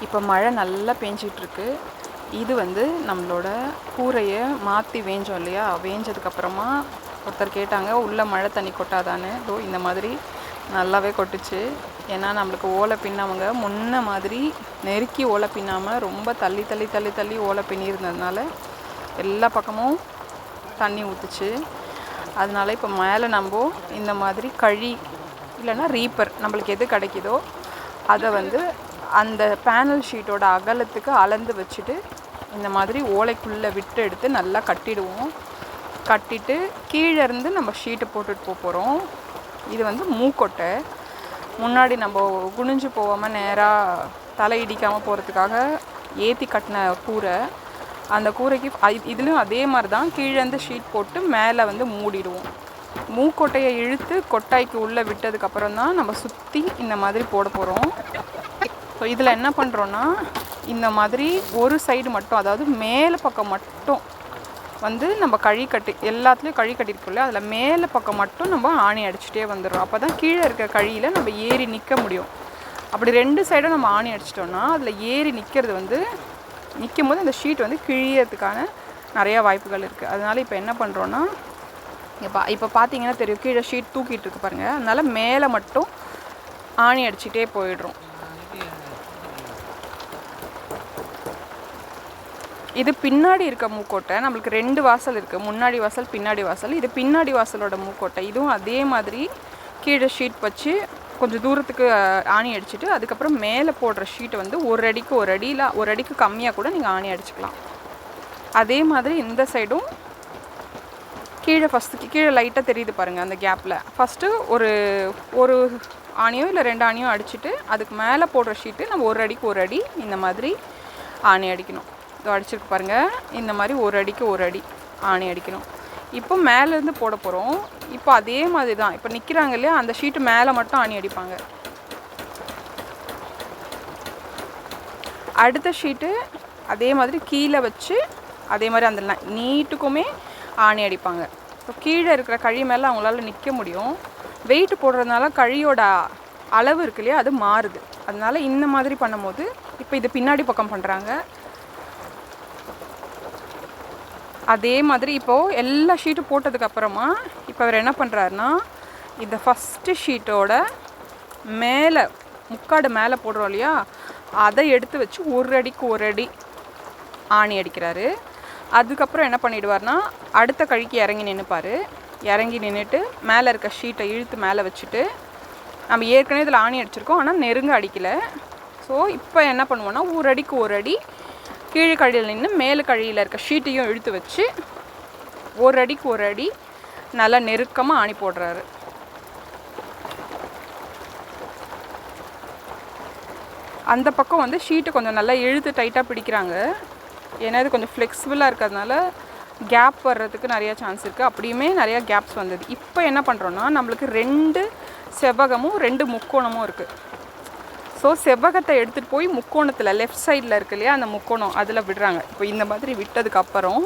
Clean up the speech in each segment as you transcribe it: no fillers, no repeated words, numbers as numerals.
இப்போ மழை நல்லா பேஞ்சிட்ருக்கு. இது வந்து நம்மளோட கூரையை மாற்றி வேஞ்சோம் இல்லையா, வேஞ்சதுக்கப்புறமா ஒருத்தர் கேட்டாங்க உள்ளே மழை தண்ணி கொட்டாதான்னு. இந்த மாதிரி நல்லாவே கொட்டுச்சு. ஏன்னா நம்மளுக்கு ஓலை பின்னவங்க முன்ன மாதிரி நெருக்கி ஓலை பின்னாமல் ரொம்ப தள்ளி தள்ளி தள்ளி தள்ளி ஓலை பின்னிருந்ததுனால எல்லா பக்கமும் தண்ணி ஊற்றுச்சு. அதனால இப்போ மேலே நம்ம இந்த மாதிரி கழி இல்லைன்னா ரீப்பர் நம்மளுக்கு எது கிடைக்குதோ அதை வந்து அந்த பேனல் ஷீட்டோட அகலத்துக்கு அளந்து வச்சுட்டு இந்த மாதிரி ஓலைக்குள்ளே விட்டு எடுத்து நல்லா கட்டிடுவோம். கட்டிட்டு கீழே இருந்து நம்ம ஷீட்டை போட்டுட்டு போகிறோம். இது வந்து மூக்கொட்டை. முன்னாடி நம்ம குனிஞ்சு போகாமல் நேராக தலை இடிக்காமல் போகிறதுக்காக ஏற்றி கட்டின கூரை. அந்த கூரைக்கு இதுலேயும் அதே மாதிரி தான் கீழேருந்து ஷீட் போட்டு மேலே வந்து மூடிடுவோம். மூக்கொட்டையை இழுத்து கொட்டாய்க்கு உள்ளே விட்டதுக்கப்புறம் தான் நம்ம சுற்றி இந்த மாதிரி போட போகிறோம். ஸோ இதில் என்ன பண்ணுறோன்னா இந்த மாதிரி ஒரு சைடு மட்டும், அதாவது மேலே பக்கம் மட்டும் வந்து நம்ம கழி கட்டி எல்லாத்துலேயும் கழி கட்டியிருக்கோம்ல, அதில் மேலே பக்கம் மட்டும் நம்ம ஆணி அடிச்சுட்டே வந்துடுறோம். அப்போ தான் கீழே இருக்க கழியில் நம்ம ஏறி நிற்க முடியும். அப்படி ரெண்டு சைடும் நம்ம ஆணி அடிச்சிட்டோம்னா அதில் ஏறி நிற்கிறது வந்து நிற்கும் போது அந்த ஷீட் வந்து கிழியறதுக்கான நிறையா வாய்ப்புகள் இருக்குது. அதனால் இப்போ என்ன பண்ணுறோன்னா இப்போ பார்த்தீங்கன்னா தெரியும் கீழே ஷீட் தூக்கிட்டு இருக்கு பாருங்கள். அதனால் மேலே மட்டும் ஆணி அடிச்சுட்டே போயிடுறோம். இது பின்னாடி இருக்க மூக்கோட்டை. நம்மளுக்கு ரெண்டு வாசல் இருக்குது, முன்னாடி வாசல் பின்னாடி வாசல். இது பின்னாடி வாசலோட மூக்கோட்டை. இதுவும் அதே மாதிரி கீழே ஷீட் வச்சு கொஞ்சம் தூரத்துக்கு ஆணி அடிச்சுட்டு அதுக்கப்புறம் மேலே போடுற ஷீட்டை வந்து ஒரு அடிக்கு ஒரு அடி இல்லை ஒரு அடிக்கு கம்மியாக கூட நீங்கள் ஆணி அடிச்சுக்கலாம். அதே மாதிரி இந்த சைடும் கீழே கீழே லைட்டாக தெரியுது பாருங்கள் அந்த கேப்பில். ஃபஸ்ட்டு ஒரு ஆணியோ இல்லை ரெண்டு ஆணியோ அடிச்சுட்டு அதுக்கு மேலே போடுற ஷீட்டு நம்ம ஒரு அடிக்கு ஒரு அடி இந்த மாதிரி ஆணி அடிக்கணும். அடிச்சிருக்கு பாருங்கள், இந்த மாதிரி ஒரு அடிக்கு ஒரு அடி ஆணி அடிக்கணும். இப்போ மேலேருந்து போட போகிறோம். இப்போ அதே மாதிரி தான் இப்போ நிற்கிறாங்க இல்லையா, அந்த ஷீட்டு மேலே மட்டும் ஆணி அடிப்பாங்க. அடுத்த ஷீட்டு அதே மாதிரி கீழே வச்சு அதே மாதிரி அந்த நீட்டுக்குமே ஆணி அடிப்பாங்க. இப்போ கீழே இருக்கிற கழி மேலே அவங்களால நிற்க முடியும். வெயிட் போடுறதுனால கழியோட அளவு இருக்கு இல்லையா, அது மாறுது. அதனால இந்த மாதிரி பண்ணும்போது இப்போ இது பின்னாடி பக்கம் பண்ணுறாங்க. அதே மாதிரி இப்போது எல்லா ஷீட்டும் போட்டதுக்கப்புறமா இப்போ அவர் என்ன பண்ணுறாருன்னா இந்த ஃபஸ்ட்டு ஷீட்டோட மேலே முக்காடு மேலே போடுறோம் இல்லையா, அதை எடுத்து வச்சு ஒரு அடிக்கு ஒரு அடி ஆணி அடிக்கிறாரு. அதுக்கப்புறம் என்ன பண்ணிவிடுவார்னா அடுத்த கழிக்கு இறங்கி நின்றுப்பார். இறங்கி நின்றுட்டு மேலே இருக்க ஷீட்டை இழுத்து மேலே வச்சுட்டு, நம்ம ஏற்கனவே இதில் ஆணி அடிச்சிருக்கோம் ஆனால் நெருங்க அடிக்கலை. ஸோ இப்போ என்ன பண்ணுவோன்னா ஒரு அடிக்கு ஒரு அடி கீழே கழியில் நின்று மேலே கழியில் இருக்க ஷீட்டையும் இழுத்து வச்சு ஒரு அடிக்கு ஒரு அடி நல்லா நெருக்கமாக ஆணி போடுறாரு. அந்த பக்கம் வந்து ஷீட்டை கொஞ்சம் நல்லா இழுத்து டைட்டாக பிடிக்கிறாங்க. ஏன்னா இது கொஞ்சம் ஃப்ளெக்சிபிளாக இருக்கிறதுனால கேப் வர்றதுக்கு நிறையா சான்ஸ் இருக்குது. அப்படியுமே நிறையா கேப்ஸ் வந்தது. இப்போ என்ன பண்ணுறோன்னா நம்மளுக்கு ரெண்டு செவ்வகமும் ரெண்டு முக்கோணமும் இருக்குது. ஸோ செவ்வகத்தை எடுத்துகிட்டு போய் முக்கோணத்தில் லெஃப்ட் சைடில் இருக்கு இல்லையா, அந்த முக்கோணம் அதில் விடுறாங்க. இப்போ இந்த மாதிரி விட்டதுக்கப்புறம்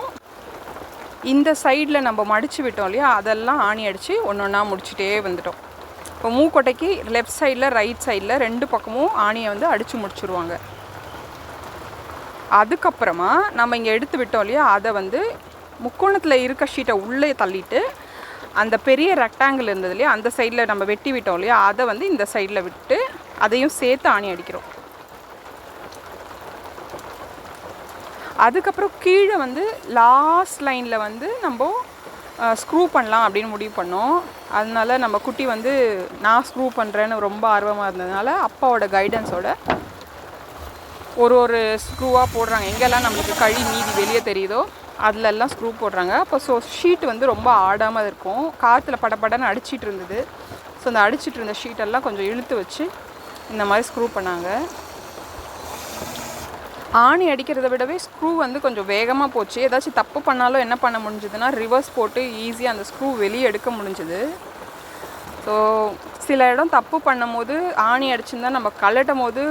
இந்த சைடில் நம்ம மடித்து விட்டோம் இல்லையா, அதெல்லாம் ஆணி அடித்து ஒன்று ஒன்றா முடிச்சுட்டே வந்துட்டோம். இப்போ மூக்கொட்டைக்கு லெஃப்ட் சைடில் ரைட் சைடில் ரெண்டு பக்கமும் ஆணியை வந்து அடித்து முடிச்சுருவாங்க. அதுக்கப்புறமா நம்ம இங்கே எடுத்து விட்டோம் இல்லையா, அதை வந்து முக்கோணத்தில் இருக்க ஷீட்டை உள்ளே தள்ளிட்டு அந்த பெரிய ரெக்டாங்கிள் இருந்தது இல்லையா, அந்த சைடில் நம்ம வெட்டி விட்டோம் இல்லையா, அதை வந்து இந்த சைடில் விட்டு அதையும் சேர்த்து ஆணி அடிக்கிறோம். அதுக்கப்புறம் கீழே வந்து லாஸ்ட் லைனில் வந்து நம்ம ஸ்க்ரூ பண்ணலாம் அப்படின்னு முடிவு பண்ணோம். அதனால நம்ம குட்டி வந்து நான் ஸ்க்ரூ பண்ணுறேன்னு ரொம்ப ஆர்வமாக இருந்ததுனால அப்பாவோட கைடன்ஸோட ஒரு ஸ்க்ரூவாக போடுறாங்க. எங்கெல்லாம் நம்மளுக்கு கழி மீதி வெளியே தெரியுதோ அதிலெல்லாம் ஸ்க்ரூ போடுறாங்க. அப்போ ஷீட் வந்து ரொம்ப ஆடாமல் இருக்கும். காற்றுல படப்படன்னு அடிச்சிட்டு இருந்தது. ஸோ அந்த அடிச்சிட்டு இருந்த ஷீட்டெல்லாம் கொஞ்சம் இழுத்து வச்சு இந்த மாதிரி ஸ்க்ரூ பண்ணாங்க. ஆணி அடிக்கிறத விடவே ஸ்க்ரூ வந்து கொஞ்சம் வேகமாக போச்சு. ஏதாச்சும் தப்பு பண்ணாலும் என்ன பண்ண முடிஞ்சதுன்னா ரிவர்ஸ் போட்டு ஈஸியாக அந்த ஸ்க்ரூ வெளியே எடுக்க முடிஞ்சுது. ஸோ சில இடம் தப்பு பண்ணும் போது ஆணி அடிச்சுருந்தா நம்ம கலட்டும் போது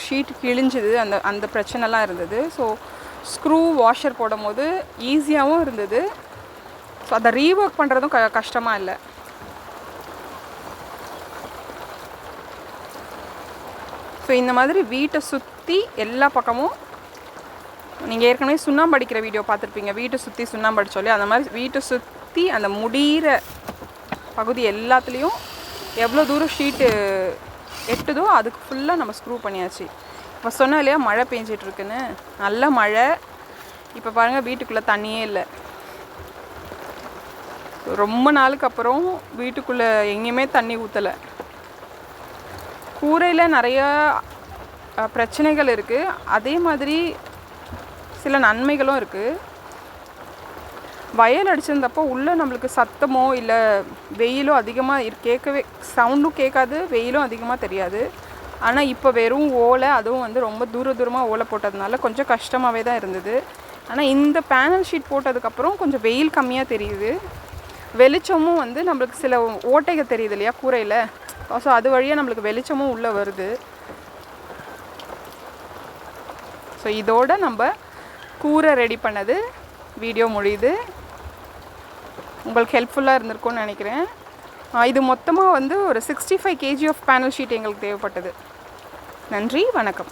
ஷீட் கிழிஞ்சுது, அந்த பிரச்சனைலாம் இருந்தது. ஸோ ஸ்க்ரூ வாஷர் போடும் போது ஈஸியாகவும் இருந்தது. ஸோ அதை ரீஒர்க் பண்ணுறதும் கஷ்டமாக இல்லை. ஸோ இந்த மாதிரி வீட்டை சுற்றி எல்லா பக்கமும் நீங்கள் ஏற்கனவே சுண்ணாம்பு அடிக்கிற வீடியோ பார்த்துருப்பீங்க, வீட்டை சுற்றி சுண்ணாம்பு அடிச்சோல்லையே, அந்த மாதிரி வீட்டை சுற்றி அந்த முடிகிற பகுதி எல்லாத்துலேயும் எவ்வளோ தூரம் ஷீட்டு எட்டுதோ அதுக்கு ஃபுல்லாக நம்ம ஸ்க்ரூ பண்ணியாச்சு. இப்போ சொன்னேன் இல்லையா மழை பெஞ்சிட்ருக்குன்னு, நல்ல மழை. இப்போ பாருங்கள் வீட்டுக்குள்ளே தண்ணியே இல்லை. ரொம்ப நாளுக்கு அப்புறம் வீட்டுக்குள்ளே எங்கேயுமே தண்ணி ஊற்றலை. கூரையில் நிறையா பிரச்சனைகள் இருக்குது, அதே மாதிரி சில நன்மைகளும் இருக்குது. வயல் அடிச்சிருந்தப்போ உள்ளே நம்மளுக்கு சத்தமோ இல்லை வெயிலோ அதிகமாக கேட்கவே, சவுண்டும் கேட்காது, வெயிலும் அதிகமாக தெரியாது. ஆனால் இப்போ வெறும் ஓலை, அதுவும் வந்து ரொம்ப தூரமாக ஓலை போட்டதுனால கொஞ்சம் கஷ்டமாகவே தான் இருந்தது. ஆனால் இந்த பேனல் ஷீட் போட்டதுக்கப்புறம் கொஞ்சம் வெயில் கம்மியாக தெரியுது, வெளிச்சமும் வந்து நம்மளுக்கு சில ஓட்டைகள் தெரியுது இல்லையா கூரையில், ஸோ அது வழியாக நம்மளுக்கு வெளிச்சமும் உள்ளே வருது. ஸோ இதோட நம்ம கூரை ரெடி பண்ணது வீடியோ முடியுது. உங்களுக்கு ஹெல்ப்ஃபுல்லாக இருந்திருக்கும்னு நினைக்கிறேன். இது மொத்தமாக வந்து ஒரு 65 kg ஆஃப் பேனல் ஷீட் எங்களுக்கு தேவைப்பட்டது. நன்றி, வணக்கம்.